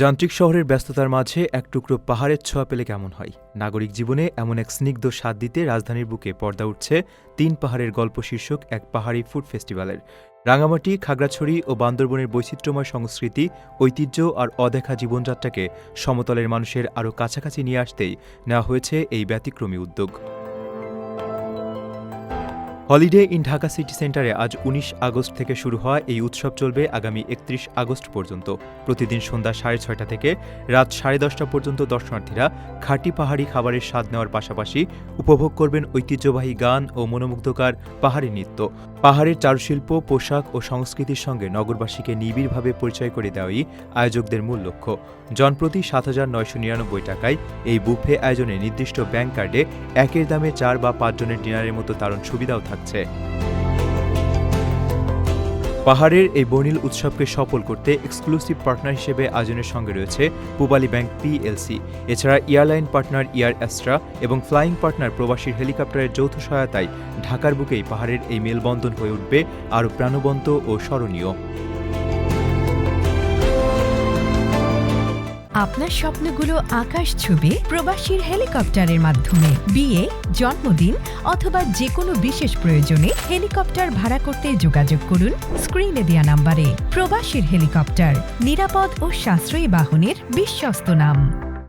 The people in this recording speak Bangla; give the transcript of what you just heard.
যান্ত্রিক শহরের ব্যস্ততার মাঝে এক টুকরো পাহাড়ের ছোঁয়া পেলে কেমন হয়? নাগরিক জীবনে এমন এক স্নিগ্ধ স্বাদ দিতে রাজধানীর বুকে পর্দা উঠছে ৩ পাহাড়ের গল্প শীর্ষক এক পাহাড়ি ফুড ফেস্টিভ্যালের। রাঙামাটি, খাগড়াছড়ি ও বান্দরবনের বৈচিত্র্যময় সংস্কৃতি, ঐতিহ্য আর অদেখা জীবনযাত্রাকে সমতলের মানুষের আরও কাছাকাছি নিয়ে আসতেই নেওয়া হয়েছে এই ব্যতিক্রমী উদ্যোগ। হলিডে ইন ঢাকা সিটি সেন্টারে আজ ১৯ আগস্ট থেকে শুরু হওয়া এই উৎসব চলবে আগামী ৩১ আগস্ট পর্যন্ত। প্রতিদিন সন্ধ্যা ৬:৩০ থেকে রাত ১০:৩০ পর্যন্ত দর্শনার্থীরা খাঁটি পাহাড়ি খাবারের স্বাদ নেওয়ার পাশাপাশি উপভোগ করবেন ঐতিহ্যবাহী গান ও মনোমুগ্ধকর পাহাড়ি নৃত্য। পাহাড়ের চারুশিল্প, পোশাক ও সংস্কৃতির সঙ্গে নগরবাসীকে নিবিড়ভাবে পরিচয় করে দেওয়াই আয়োজকদের মূল লক্ষ্য। জনপ্রতি ৭,৯৯৯ টাকায় এই বুফে আয়োজনে নির্দিষ্ট ব্যাংক কার্ডে একের দামে ৪ বা ৫ জনের ডিনারের মতো দারুণ সুবিধাও থাকছে। পাহাড়ের এই বর্ণিল উৎসবকে সফল করতে এক্সক্লুসিভ পার্টনার হিসেবে আয়োজনের সঙ্গে রয়েছে পূবালী ব্যাংক পিএলসি। এছাড়া এয়ারলাইন পার্টনার এয়ার অ্যাস্ট্রা এবং ফ্লাইং পার্টনার প্রবাসীর হেলিকপ্টারের যৌথ সহায়তায় ঢাকার বুকেই পাহাড়ের এই মেলবন্ধন হয়ে উঠবে আরও প্রাণবন্ত ও স্মরণীয়। আপনার স্বপ্নগুলো আকাশ ছুবে প্রবাসীর হেলিকপ্টারের মাধ্যমে। বিয়ে, জন্মদিন অথবা যে কোনো বিশেষ প্রয়োজনে হেলিকপ্টার ভাড়া করতে যোগাযোগ করুন স্ক্রিনে দেয়া নাম্বারে। প্রবাসীর হেলিকপ্টার, নিরাপদ ও সাশ্রয়ী বাহনের বিশ্বস্ত নাম।